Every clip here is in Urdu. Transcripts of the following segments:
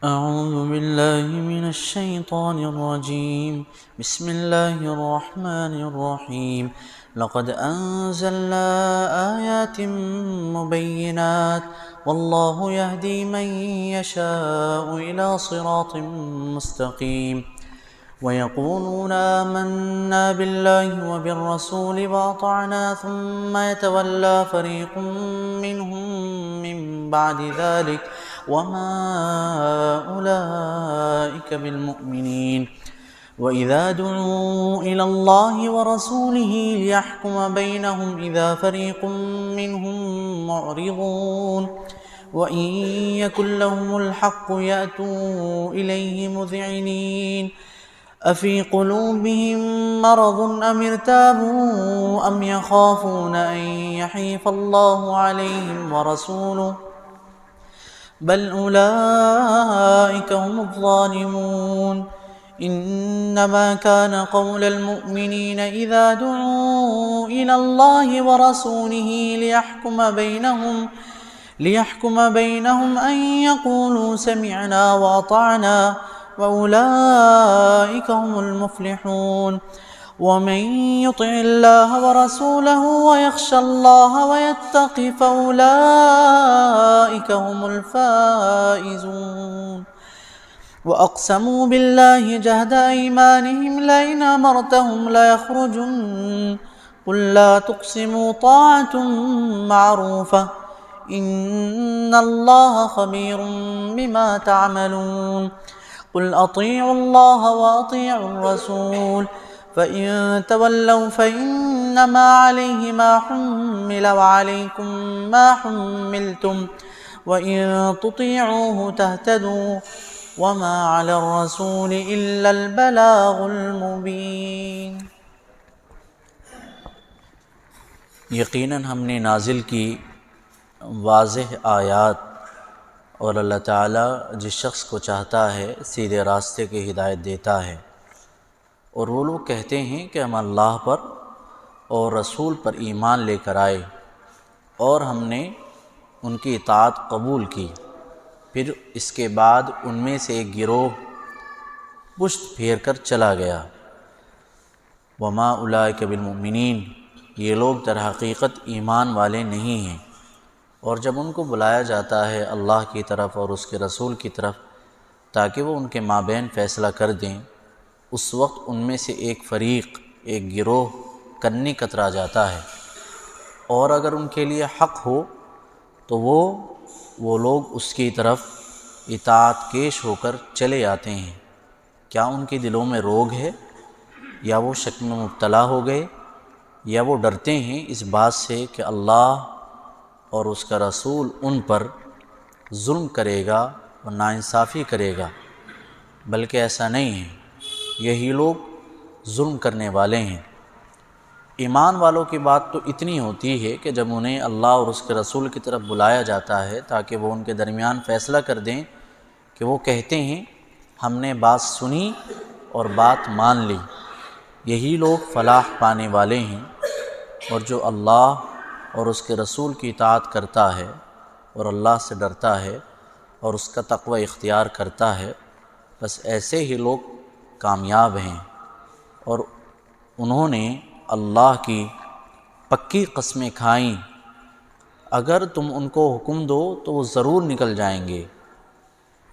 أعوذ بالله من الشيطان الرجيم. بسم الله الرحمن الرحيم. لقد أنزلنا آيات مبينات والله يهدي من يشاء إلى صراط مستقيم. ويقولون آمنا بالله وبالرسول وأطعنا ثم يتولى فريق منهم من بعد ذلك وما أولئك بالمؤمنين. وإذا دعوا إلى الله ورسوله ليحكم بينهم إذا فريق منهم معرضون. وإن يكن لهم الحق يأتوا إليه مذعنين. أفي قلوبهم مرض أم ارتابوا أم يخافون أن يحيف الله عليهم ورسوله بل أولئك هم الظالمون. إنما كان قول المؤمنين إذا دعوا إلى الله ورسوله ليحكم بينهم أن يقولوا سمعنا وأطعنا وأولئك هم المفلحون. ومن يطع الله ورسوله ويخشى الله ويتق فأولئك هم الفائزون. وأقسموا بالله جهد أيمانهم لئن أمرتهم ليخرجن قل لا تقسموا طاعة معروفة إن الله خبير بما تعملون. قل أطيعوا الله وأطيعوا الرسول فإن تولوا فإنما عليه ما حمل وعليكم ما حملتم وإن تطيعوه تهتدوا وما على الرسول إلا البلاغ المبين. یقیناً ہم نے نازل کی واضح آیات، اور اللہ تعالیٰ جس شخص کو چاہتا ہے سیدھے راستے کی ہدایت دیتا ہے. اور وہ لوگ کہتے ہیں کہ ہم اللہ پر اور رسول پر ایمان لے کر آئے اور ہم نے ان کی اطاعت قبول کی. پھر اس کے بعد ان میں سے ایک گروہ پشت پھیر کر چلا گیا. وما اولئک بالمؤمنین، یہ لوگ در حقیقت ایمان والے نہیں ہیں. اور جب ان کو بلایا جاتا ہے اللہ کی طرف اور اس کے رسول کی طرف تاکہ وہ ان کے مابین فیصلہ کر دیں، اس وقت ان میں سے ایک فریق، ایک گروہ کنی کترا جاتا ہے. اور اگر ان کے لیے حق ہو تو وہ لوگ اس کی طرف اطاعت کیش ہو کر چلے آتے ہیں. کیا ان کے دلوں میں روگ ہے، یا وہ شک میں مبتلا ہو گئے، یا وہ ڈرتے ہیں اس بات سے کہ اللہ اور اس کا رسول ان پر ظلم کرے گا اور ناانصافی کرے گا؟ بلکہ ایسا نہیں ہے، یہی لوگ ظلم کرنے والے ہیں. ایمان والوں کی بات تو اتنی ہوتی ہے کہ جب انہیں اللہ اور اس کے رسول کی طرف بلایا جاتا ہے تاکہ وہ ان کے درمیان فیصلہ کر دیں، کہ وہ کہتے ہیں ہم نے بات سنی اور بات مان لی. یہی لوگ فلاح پانے والے ہیں. اور جو اللہ اور اس کے رسول کی اطاعت کرتا ہے اور اللہ سے ڈرتا ہے اور اس کا تقوی اختیار کرتا ہے، بس ایسے ہی لوگ کامیاب ہیں. اور انہوں نے اللہ کی پکی قسمیں کھائیں، اگر تم ان کو حکم دو تو وہ ضرور نکل جائیں گے.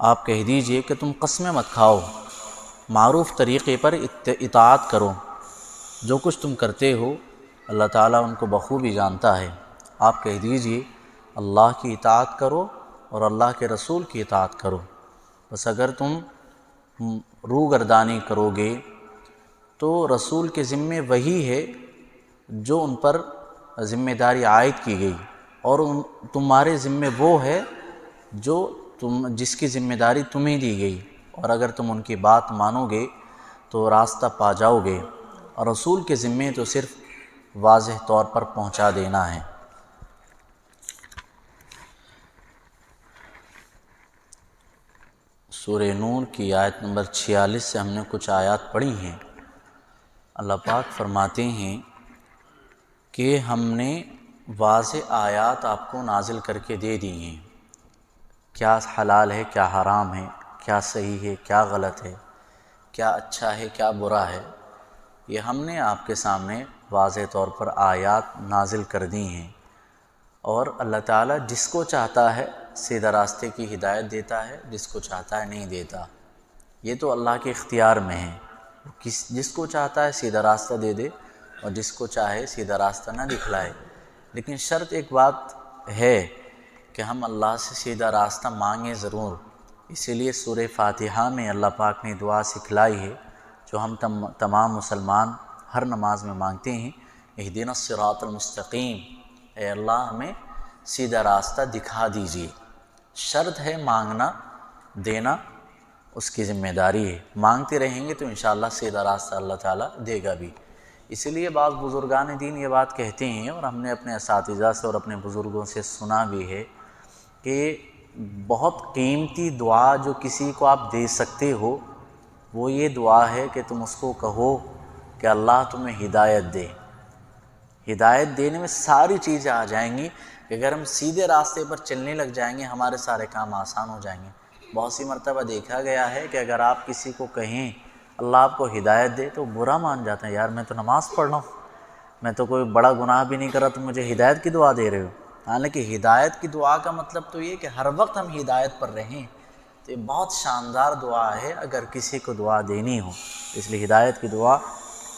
آپ کہہ دیجئے کہ تم قسمیں مت کھاؤ، معروف طریقے پر اطاعت کرو. جو کچھ تم کرتے ہو اللہ تعالیٰ ان کو بخوبی جانتا ہے. آپ کہہ دیجئے اللہ کی اطاعت کرو اور اللہ کے رسول کی اطاعت کرو. بس اگر تم روگردانی کرو گے تو رسول کے ذمے وہی ہے جو ان پر ذمہ داری عائد کی گئی، اور تمہارے ذمے وہ ہے جس کی ذمہ داری تمہیں دی گئی. اور اگر تم ان کی بات مانو گے تو راستہ پا جاؤ گے. اور رسول کے ذمے تو صرف واضح طور پر پہنچا دینا ہے. سورہ نور کی آیت نمبر 46 سے ہم نے کچھ آیات پڑھی ہیں. اللہ پاک فرماتے ہیں کہ ہم نے واضح آیات آپ کو نازل کر کے دے دی ہیں، کیا حلال ہے کیا حرام ہے، کیا صحیح ہے کیا غلط ہے، کیا اچھا ہے کیا برا ہے، یہ ہم نے آپ کے سامنے واضح طور پر آیات نازل کر دی ہیں۔ اور اللہ تعالیٰ جس کو چاہتا ہے سیدھا راستے کی ہدایت دیتا ہے، جس کو چاہتا ہے نہیں دیتا، یہ تو اللہ کے اختیار میں ہے۔ جس کو چاہتا ہے سیدھا راستہ دے دے اور جس کو چاہے سیدھا راستہ نہ دکھلائے، لیکن شرط ایک بات ہے کہ ہم اللہ سے سیدھا راستہ مانگیں ضرور۔ اسی لیے سورہ فاتحہ میں اللہ پاک نے دعا سکھلائی ہے جو ہم تمام مسلمان ہر نماز میں مانگتے ہیں، اہدنا الصراط المستقیم، اے اللہ ہمیں سیدھا راستہ دکھا دیجیے۔ شرط ہے مانگنا، دینا اس کی ذمہ داری ہے، مانگتے رہیں گے تو انشاءاللہ سیدھا راستہ اللہ تعالیٰ دے گا بھی۔ اسی لیے بعض بزرگان دین یہ بات کہتے ہیں، اور ہم نے اپنے اساتذہ سے اور اپنے بزرگوں سے سنا بھی ہے کہ بہت قیمتی دعا جو کسی کو آپ دے سکتے ہو وہ یہ دعا ہے کہ تم اس کو کہو کہ اللہ تمہیں ہدایت دے۔ ہدایت دینے میں ساری چیزیں آ جائیں گی کہ اگر ہم سیدھے راستے پر چلنے لگ جائیں گے ہمارے سارے کام آسان ہو جائیں گے۔ بہت سی مرتبہ دیکھا گیا ہے کہ اگر آپ کسی کو کہیں اللہ آپ کو ہدایت دے تو برا مان جاتا ہے، یار میں تو نماز پڑھ رہا ہوں، میں تو کوئی بڑا گناہ بھی نہیں کر رہا، تم مجھے ہدایت کی دعا دے رہے ہو۔ حالانکہ ہدایت کی دعا کا مطلب تو یہ کہ ہر وقت ہم ہدایت پر رہیں، تو یہ بہت شاندار دعا ہے اگر کسی کو دعا دینی ہو، اس لیے ہدایت کی دعا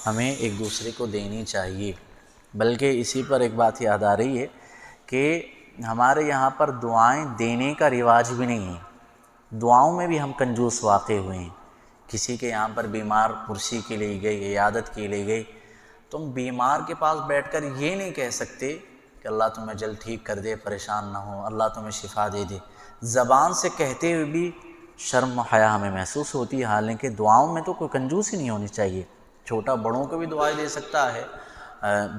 ہمیں ایک دوسرے کو دینی چاہیے۔ بلکہ اسی پر ایک بات یاد آ رہی ہے کہ ہمارے یہاں پر دعائیں دینے کا رواج بھی نہیں ہے، دعاؤں میں بھی ہم کنجوس واقع ہوئے ہیں۔ کسی کے یہاں پر بیمار پرسی کے لیے گئی، عیادت کے لیے گئی، تم بیمار کے پاس بیٹھ کر یہ نہیں کہہ سکتے کہ اللہ تمہیں جلد ٹھیک کر دے، پریشان نہ ہو، اللہ تمہیں شفا دے دے۔ زبان سے کہتے ہوئے بھی شرم و حیا ہمیں محسوس ہوتی ہے، حالانکہ دعاؤں میں تو کوئی کنجوسی نہیں ہونی چاہیے۔ چھوٹا بڑوں کو بھی دعائیں دے سکتا ہے،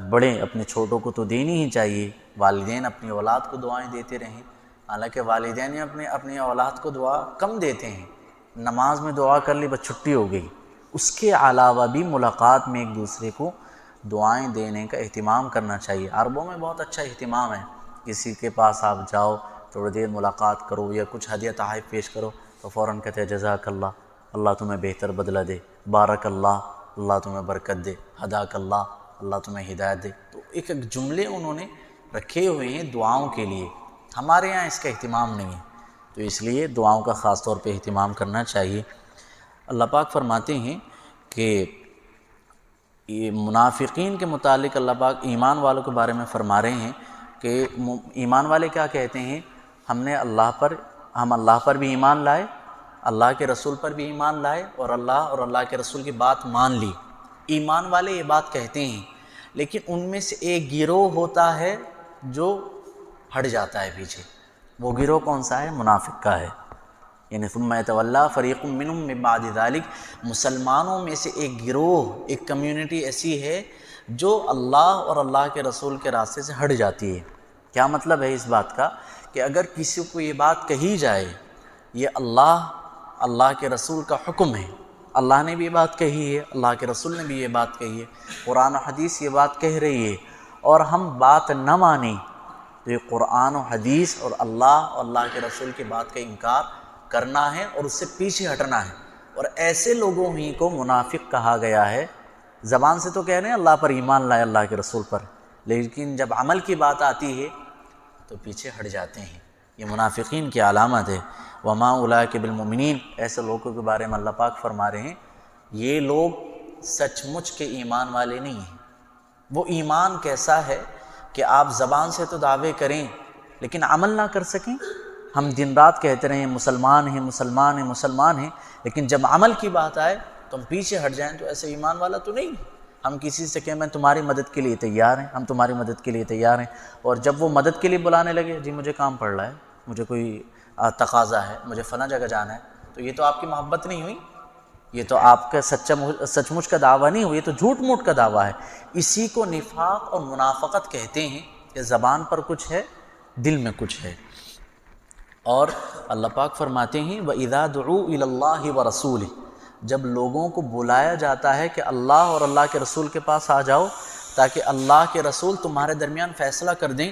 بڑے اپنے چھوٹوں کو تو دینی ہی چاہیے۔ والدین اپنی اولاد کو دعائیں دیتے رہیں، حالانکہ والدین اپنی اولاد کو دعا کم دیتے ہیں، نماز میں دعا کر لی بس چھٹی ہو گئی۔ اس کے علاوہ بھی ملاقات میں ایک دوسرے کو دعائیں دینے کا اہتمام کرنا چاہیے۔ عربوں میں بہت اچھا اہتمام ہے، کسی کے پاس آپ جاؤ تھوڑی دیر ملاقات کرو یا کچھ ہدیہ تحائف پیش کرو تو فوراً کہتے ہیں جزاک اللہ، اللہ تمہیں بہتر بدلہ دے، بارک اللہ، اللہ تمہیں برکت دے، ہداک اللہ، اللہ تمہیں ہدایت دے۔ تو ایک ایک جملے انہوں نے رکھے ہوئے ہیں دعاؤں کے لیے، ہمارے یہاں اس کا اہتمام نہیں ہے، تو اس لیے دعاؤں کا خاص طور پہ اہتمام کرنا چاہیے۔ اللہ پاک فرماتے ہیں کہ یہ منافقین کے متعلق اللہ پاک ایمان والوں کے بارے میں فرما رہے ہیں کہ ایمان والے کیا کہتے ہیں، ہم اللہ پر بھی ایمان لائے، اللہ کے رسول پر بھی ایمان لائے، اور اللہ کے رسول کی بات مان لی۔ ایمان والے یہ بات کہتے ہیں، لیکن ان میں سے ایک گروہ ہوتا ہے جو ہٹ جاتا ہے پیچھے۔ وہ گروہ کون سا ہے؟ منافق کا ہے، یعنی ثم یتولی فریق منہم من بعد ذلک، مسلمانوں میں سے ایک گروہ، ایک کمیونٹی ایسی ہے جو اللہ اور اللہ کے رسول کے راستے سے ہٹ جاتی ہے۔ کیا مطلب ہے اس بات کا کہ اگر کسی کو یہ بات کہی جائے یہ اللہ کے رسول کا حکم ہے، اللہ نے بھی یہ بات کہی ہے، اللہ کے رسول نے بھی یہ بات کہی ہے، قرآن و حدیث یہ بات کہہ رہی ہے، اور ہم بات نہ مانیں تو یہ قرآن و حدیث اور اللہ کے رسول کی بات کا انکار کرنا ہے اور اس سے پیچھے ہٹنا ہے، اور ایسے لوگوں ہی کو منافق کہا گیا ہے۔ زبان سے تو کہہ رہے ہیں اللہ پر ایمان لائے، اللہ کے رسول پر، لیکن جب عمل کی بات آتی ہے تو پیچھے ہٹ جاتے ہیں، یہ منافقین کی علامت ہے۔ وما اولئک بالمؤمنین، ایسے لوگوں کے بارے میں اللہ پاک فرما رہے ہیں یہ لوگ سچ مچ کے ایمان والے نہیں ہیں۔ وہ ایمان کیسا ہے کہ آپ زبان سے تو دعوے کریں لیکن عمل نہ کر سکیں۔ ہم دن رات کہتے رہیں مسلمان ہیں مسلمان ہیں مسلمان ہیں، لیکن جب عمل کی بات آئے تو ہم پیچھے ہٹ جائیں تو ایسے ایمان والا تو نہیں۔ ہم کسی سے کہیں میں تمہاری مدد کے لیے تیار ہیں، ہم تمہاری مدد کے لیے تیار ہیں، اور جب وہ مدد کے لیے بلانے لگے، جی مجھے کام پڑ رہا ہے، مجھے کوئی تقاضا ہے، مجھے فلاں جگہ جانا ہے، تو یہ تو آپ کی محبت نہیں ہوئی، یہ تو آپ کا سچ مچ کا دعویٰ نہیں ہوئی، یہ تو جھوٹ موٹ کا دعویٰ ہے۔ اسی کو نفاق اور منافقت کہتے ہیں کہ زبان پر کچھ ہے، دل میں کچھ ہے۔ اور اللہ پاک فرماتے ہیں وَإِذَا دُعُوا إِلَى اللَّهِ وَرَسُولِهِ، جب لوگوں کو بلایا جاتا ہے کہ اللہ اور اللہ کے رسول کے پاس آ جاؤ تاکہ اللہ کے رسول تمہارے درمیان فیصلہ کر دیں،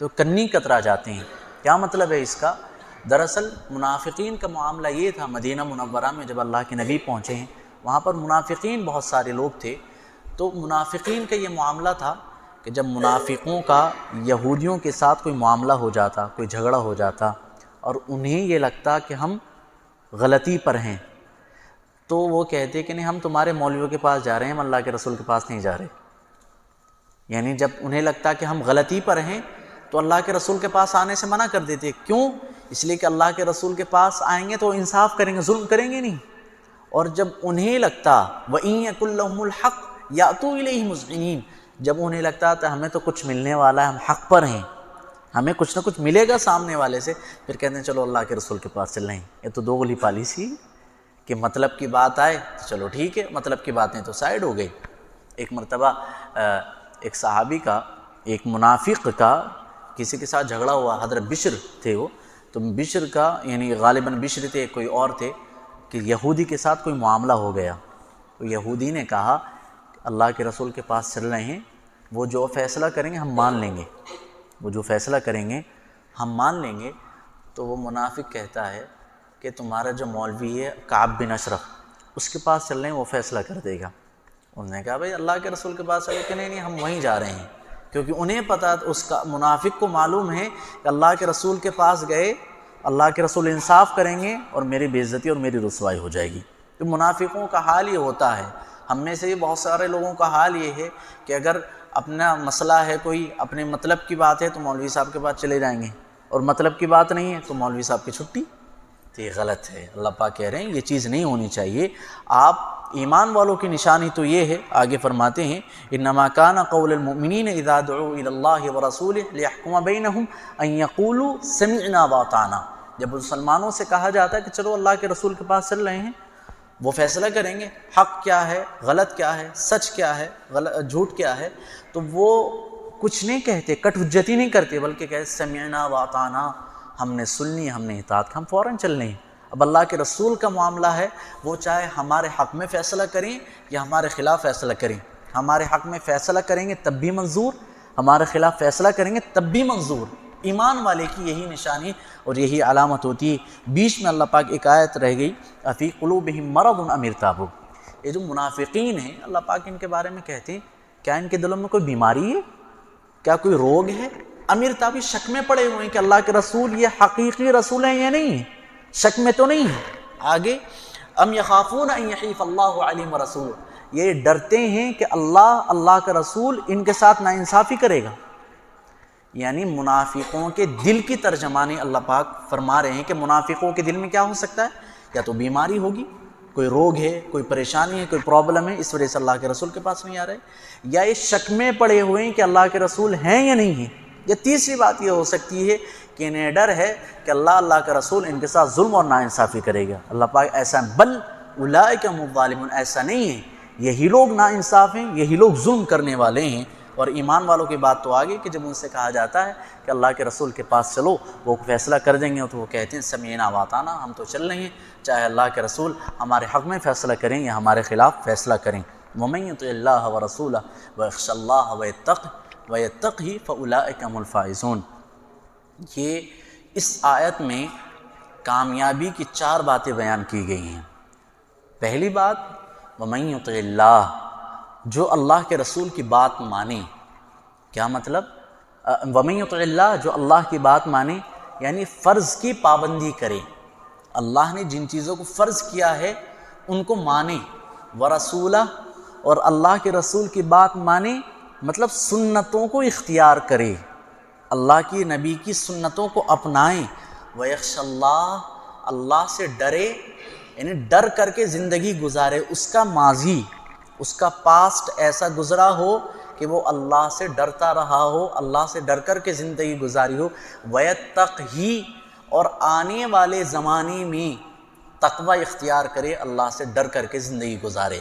تو کنی کترا جاتے ہیں۔ کیا مطلب ہے اس کا؟ دراصل منافقین کا معاملہ یہ تھا، مدینہ منورہ میں جب اللہ کے نبی پہنچے ہیں وہاں پر منافقین بہت سارے لوگ تھے، تو منافقین کا یہ معاملہ تھا کہ جب منافقوں کا یہودیوں کے ساتھ کوئی معاملہ ہو جاتا، کوئی جھگڑا ہو جاتا اور انہیں یہ لگتا کہ ہم غلطی پر ہیں، تو وہ کہتے کہ نہیں ہم تمہارے مولویوں کے پاس جا رہے ہیں، ہم اللہ کے رسول کے پاس نہیں جا رہے۔ یعنی جب انہیں لگتا کہ ہم غلطی پر ہیں تو اللہ کے رسول کے پاس آنے سے منع کر دیتے۔ کیوں؟ اس لیے کہ اللہ کے رسول کے پاس آئیں گے تو انصاف کریں گے، ظلم کریں گے نہیں۔ اور جب انہیں لگتا وَإِن يَكُن لَّهُمُ الْحَقُّ يَأْتُوا إِلَيْهِ مُذْعِنِينَ، جب انہیں لگتا تو ہمیں تو کچھ ملنے والا ہے، ہم حق پر ہیں، ہمیں کچھ نہ کچھ ملے گا سامنے والے سے، پھر کہتے ہیں چلو اللہ کے رسول کے پاس چل رہے ہیں۔ یہ تو دوغلی پالیسی کہ مطلب کی بات آئے تو چلو ٹھیک ہے، مطلب کی باتیں تو سائڈ ہو گئی۔ ایک مرتبہ ایک صحابی کا، ایک منافق کا کسی کے ساتھ جھگڑا ہوا، حضرت بشر تھے وہ، تو بشر کا یعنی غالباً بشر تھے، کوئی اور تھے، کہ یہودی کے ساتھ کوئی معاملہ ہو گیا، تو یہودی نے کہا اللہ کے رسول کے پاس چل رہے ہیں، وہ جو فیصلہ کریں گے ہم مان لیں گے، وہ جو فیصلہ کریں گے ہم مان لیں گے۔ تو وہ منافق کہتا ہے کہ تمہارا جو مولوی ہے کعب بن اشرف، اس کے پاس چل رہے ہیں، وہ فیصلہ کر دے گا۔ انہوں نے کہا بھائی اللہ کے رسول کے پاس چلو، کہ نہیں ہم وہیں جا رہے ہیں، کیونکہ انہیں پتہ، اس کا منافق کو معلوم ہے کہ اللہ کے رسول کے پاس گئے اللہ کے رسول انصاف کریں گے اور میری بے عزتی اور میری رسوائی ہو جائے گی۔ تو منافقوں کا حال یہ ہوتا ہے، ہم میں سے بہت سارے لوگوں کا حال یہ ہے کہ اگر اپنا مسئلہ ہے، کوئی اپنے مطلب کی بات ہے تو مولوی صاحب کے پاس چلے جائیں گے، اور مطلب کی بات نہیں ہے تو مولوی صاحب کی چھٹی۔ تو یہ غلط ہے، اللہ پاک کہہ رہے ہیں یہ چیز نہیں ہونی چاہیے۔ آپ ایمان والوں کی نشانی تو یہ ہے، آگے فرماتے ہیں انما کان قول المؤمنین اذا دعوا الی اللہ ورسولہ لیحکم بینہم ان یقولوا سمعنا واطعنا، جب مسلمانوں سے کہا جاتا ہے کہ چلو اللہ کے رسول کے پاس چل رہے ہیں، وہ فیصلہ کریں گے حق کیا ہے، غلط کیا ہے، سچ کیا ہے، جھوٹ کیا ہے، تو وہ کچھ نہیں کہتے، کٹ حجتی نہیں کرتے، بلکہ کہتے سمعنا واطعنا، ہم نے سن لی، ہم نے اطاعت، ہم فوراً چل رہے ہیں۔ اب اللہ کے رسول کا معاملہ ہے، وہ چاہے ہمارے حق میں فیصلہ کریں یا ہمارے خلاف فیصلہ کریں، ہمارے حق میں فیصلہ کریں گے تب بھی منظور، ہمارے خلاف فیصلہ کریں گے تب بھی منظور۔ ایمان والے کی یہی نشانی اور یہی علامت ہوتی ہے۔ بیچ میں اللہ پاک ایک آیت رہ گئی افی قلوبہم مرض ام ارتابوا، یہ جو منافقین ہیں اللہ پاک ان کے بارے میں کہتے ہیں کیا ان کے دلوں میں کوئی بیماری ہے، کیا کوئی روگ ہے؟ ام ارتابوا، شک میں پڑے ہوئے ہیں کہ اللہ کے رسول یہ حقیقی رسول ہیں یا نہیں ہیں، شک میں تو نہیں ہے۔ آگے ام یخافون ان یحیف اللہ علیہم ورسولہ، یہ ڈرتے ہیں کہ اللہ کا رسول ان کے ساتھ ناانصافی کرے گا۔ یعنی منافقوں کے دل کی ترجمانی اللہ پاک فرما رہے ہیں کہ منافقوں کے دل میں کیا ہو سکتا ہے، یا تو بیماری ہوگی، کوئی روگ ہے، کوئی پریشانی ہے، کوئی پرابلم ہے، اس وجہ سے اللہ کے رسول کے پاس نہیں آ رہے، یا یہ شک میں پڑے ہوئے ہیں کہ اللہ کے رسول ہیں یا نہیں ہیں، یا تیسری بات یہ ہو سکتی ہے کہ انہیں ڈر ہے کہ اللہ کا رسول ان کے ساتھ ظلم اور ناانصافی کرے گا۔ اللہ پاک ایسا بل اولئک هم الظالمون، ایسا نہیں ہے، یہی لوگ ناانصاف ہیں، یہی لوگ ظلم کرنے والے ہیں۔ اور ایمان والوں کی بات تو آگے کہ جب ان سے کہا جاتا ہے کہ اللہ کے رسول کے پاس چلو، وہ فیصلہ کر دیں گے، تو وہ کہتے ہیں سمعنا واطعنا، ہم تو چل رہے ہیں، چاہے اللہ کے رسول ہمارے حق میں فیصلہ کریں یا ہمارے خلاف فیصلہ کریں۔ ومن یطع اللہ ورسولہ ویخشى اللہ ویتقہ فاولئک هم الفائزون۔ یہ اس آیت میں کامیابی کی 4 باتیں بیان کی گئی ہیں۔ پہلی بات ومن یطع اللہ، جو اللہ کے رسول کی بات مانے۔ کیا مطلب؟ ومن یطع اللہ، جو اللہ کی بات مانے یعنی فرض کی پابندی کرے، اللہ نے جن چیزوں کو فرض کیا ہے ان کو مانے، ورسولہ، اور اللہ کے رسول کی بات مانے مطلب سنتوں کو اختیار کرے، اللہ کی نبی کی سنتوں کو اپنائیں، ویخشى اللہ، اللہ سے ڈرے، یعنی ڈر کر کے زندگی گزارے، اس کا ماضی، اس کا پاسٹ ایسا گزرا ہو کہ وہ اللہ سے ڈرتا رہا ہو، اللہ سے ڈر کر کے زندگی گزاری ہو، ویتقہ، اور آنے والے زمانے میں تقوی اختیار کرے، اللہ سے ڈر کر کے زندگی گزارے۔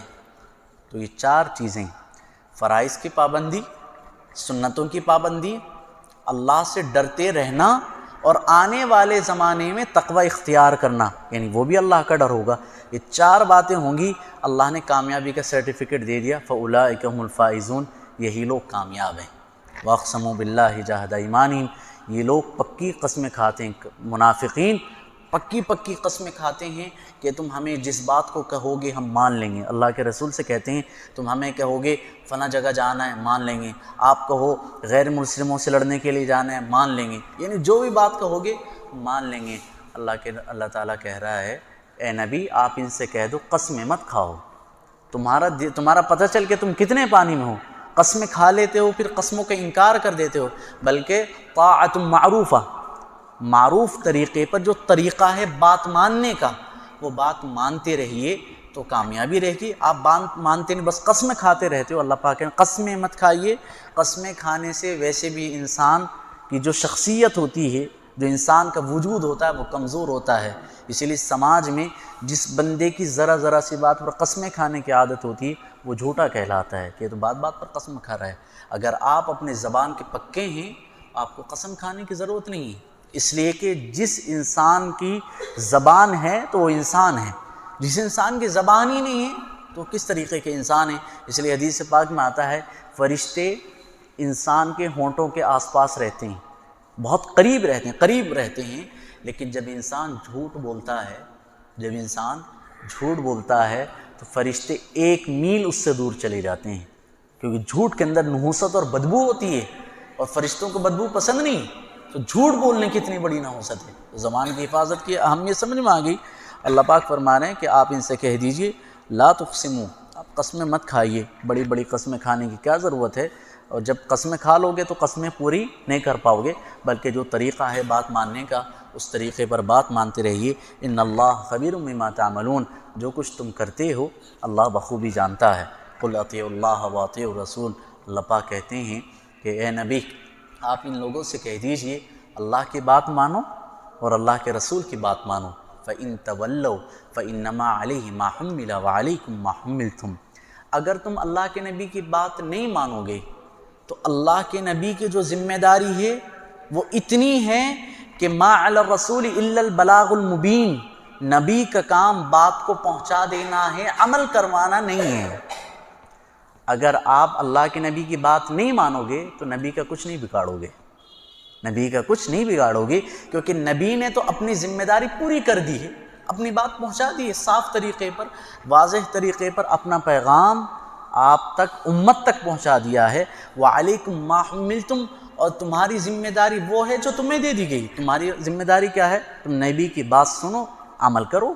تو یہ 4 چیزیں، فرائض کی پابندی، سنتوں کی پابندی، اللہ سے ڈرتے رہنا، اور آنے والے زمانے میں تقوی اختیار کرنا، یعنی وہ بھی اللہ کا ڈر ہوگا۔ یہ 4 باتیں ہوں گی، اللہ نے کامیابی کا سرٹیفکیٹ دے دیا، فَأُولَئِكَ هُمُ الْفَائِزُونَ، یہی لوگ کامیاب ہیں۔ وَأَقْسَمُوا بِاللَّهِ جَهْدَ أَيْمَانِهِمْ، یہ لوگ پکی قسمیں کھاتے ہیں، منافقین پکی قسمیں کھاتے ہیں کہ تم ہمیں جس بات کو کہو گے ہم مان لیں گے۔ اللہ کے رسول سے کہتے ہیں تم ہمیں کہو گے فلاں جگہ جانا ہے مان لیں گے، آپ کہو غیر مسلموں سے لڑنے کے لیے جانا ہے مان لیں گے، یعنی جو بھی بات کہو گے مان لیں گے۔ اللہ تعالیٰ کہہ رہا ہے اے نبی آپ ان سے کہہ دو قسمیں مت کھاؤ، تمہارا پتہ چل کہ تم کتنے پانی میں ہو، قسمیں کھا لیتے ہو پھر قسموں کا انکار کر دیتے ہو، بلکہ طاعت معروفہ، معروف طریقے پر جو طریقہ ہے بات ماننے کا وہ بات مانتے رہیے تو کامیابی رہے گی۔ آپ بات مانتے نہیں، بس قسمیں کھاتے رہتے ہو۔ اللہ پاک کہتے ہیں قسمیں مت کھائیے، قسمیں کھانے سے ویسے بھی انسان کی جو شخصیت ہوتی ہے، جو انسان کا وجود ہوتا ہے وہ کمزور ہوتا ہے۔ اسی لیے سماج میں جس بندے کی ذرا سی بات پر قسمیں کھانے کی عادت ہوتی ہے وہ جھوٹا کہلاتا ہے کہ یہ تو بات پر قسم کھا رہا ہے۔ اگر آپ اپنے زبان کے پکے ہیں آپ کو قسم کھانے کی ضرورت نہیں ہے، اس لیے کہ جس انسان کی زبان ہے تو وہ انسان ہے، جس انسان کی زبان ہی نہیں ہے تو کس طریقے کے انسان ہیں۔ اس لیے حدیث پاک میں آتا ہے فرشتے انسان کے ہونٹوں کے آس پاس رہتے ہیں، بہت قریب رہتے ہیں، لیکن جب انسان جھوٹ بولتا ہے تو فرشتے 1 میل اس سے دور چلے جاتے ہیں، کیونکہ جھوٹ کے اندر نحوست اور بدبو ہوتی ہے اور فرشتوں کو بدبو پسند نہیں، تو جھوٹ بولنے کی اتنی بڑی نحوست ہے۔ زبان کی حفاظت کی اہمیت سمجھ میں آ گئی۔ اللہ پاک فرما رہے ہیں کہ آپ ان سے کہہ دیجئے لا تقسموا، آپ قسمیں مت کھائیے، بڑی قسمیں کھانے کی کیا ضرورت ہے، اور جب قسمیں کھا لو گے تو قسمیں پوری نہیں کر پاؤ گے، بلکہ جو طریقہ ہے بات ماننے کا اس طریقے پر بات مانتے رہیے۔ ان اللہ خبیر بما تعملون، جو کچھ تم کرتے ہو اللہ بخوبی جانتا ہے۔ قل اطیعوا اللہ واطیعوا الرسول، اللہ پاک کہتے ہیں کہ اے نبی آپ ان لوگوں سے کہہ دیجئے اللہ کی بات مانو اور اللہ کے رسول کی بات مانو۔ فَإِن تَوَلَّوْا فَإِنَّمَا عَلَيْهِ مَا حُمِّلَ وَعَلَيْكُمْ مَا حُمِّلْتُمْ، اگر تم اللہ کے نبی کی بات نہیں مانو گے تو اللہ کے نبی کی جو ذمہ داری ہے وہ اتنی ہے کہ ما علی الرسول الا البلاغ المبین، نبی کا کام بات کو پہنچا دینا ہے، عمل کروانا نہیں ہے۔ اگر آپ اللہ کے نبی کی بات نہیں مانو گے تو نبی کا کچھ نہیں بگاڑو گے، کیونکہ نبی نے تو اپنی ذمہ داری پوری کر دی ہے، اپنی بات پہنچا دی ہے، صاف طریقے پر واضح طریقے پر اپنا پیغام آپ تک امت تک پہنچا دیا ہے۔ وَعَلَيْكُمْ مَا حُمِّلْتُمْ، اور تمہاری ذمہ داری وہ ہے جو تمہیں دے دی گئی۔ تمہاری ذمہ داری کیا ہے؟ تم نبی کی بات سنو، عمل کرو،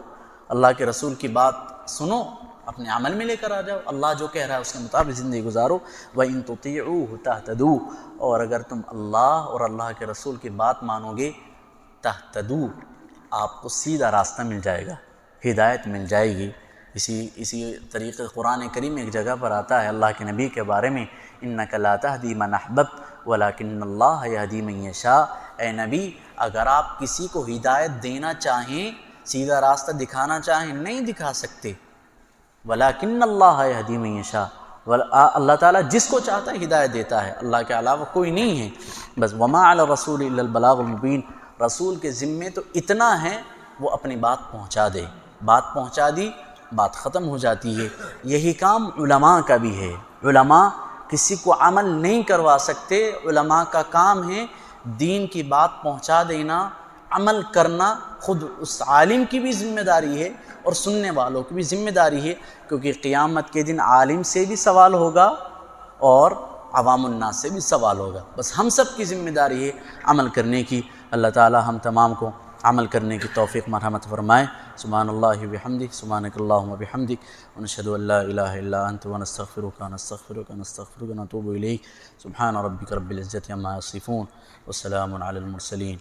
اللہ کے رسول کی بات سنو، اپنے عمل میں لے کر آ جاؤ، اللہ جو کہہ رہا ہے اس کے مطابق زندگی گزارو۔ وَإِن تُطِيعُوهُ تَهْتَدُوا، اور اگر تم اللہ اور اللہ کے رسول کی بات مانو گے تَهْتَدُوا، آپ کو سیدھا راستہ مل جائے گا، ہدایت مل جائے گی۔ اسی طریقے قرآن کریم میں ایک جگہ پر آتا ہے اللہ کے نبی کے بارے میں اِنَّكَ لَا تَهْدِي مَنْ أَحْبَبْتَ وَلَكِنَّ اللَّهَ يَهْدِي مَن يَشَاءُ، اے نبی اگر آپ کسی کو ہدایت دینا چاہیں، سیدھا راستہ دکھانا چاہیں، نہیں دکھا سکتے۔ وَلَكِنَّ اللَّهَ يَهْدِي مَن يَشَاءُ، اللہ تعالیٰ جس کو چاہتا ہے ہدایت دیتا ہے، اللہ کے علاوہ کوئی نہیں ہے۔ بس وَمَا عَلَى الرَّسُولِ إِلَّا الْبَلَاغُ الْمُبِينُ، رسول کے ذمے تو اتنا ہے وہ اپنی بات پہنچا دے، بات پہنچا دی بات ختم ہو جاتی ہے۔ یہی کام علماء کا بھی ہے، علماء کسی کو عمل نہیں کروا سکتے، علماء کا کام ہے دین کی بات پہنچا دینا، عمل کرنا خود اس عالم کی بھی ذمہ داری ہے اور سننے والوں کی بھی ذمہ داری ہے، کیونکہ قیامت کے دن عالم سے بھی سوال ہوگا اور عوام الناس سے بھی سوال ہوگا۔ بس ہم سب کی ذمہ داری ہے عمل کرنے کی۔ اللہ تعالی ہم تمام کو عمل کرنے کی توفیق مرحمت فرمائے۔ سبحان اللہ بحمدہ، سبحانک اللہم بحمدک، ونشہد ان لا الہ الا انت، ونستغفرک ونتوب الیک۔ سبحان ربک رب العزۃ عما یصفون، وسلام علی المرسلین۔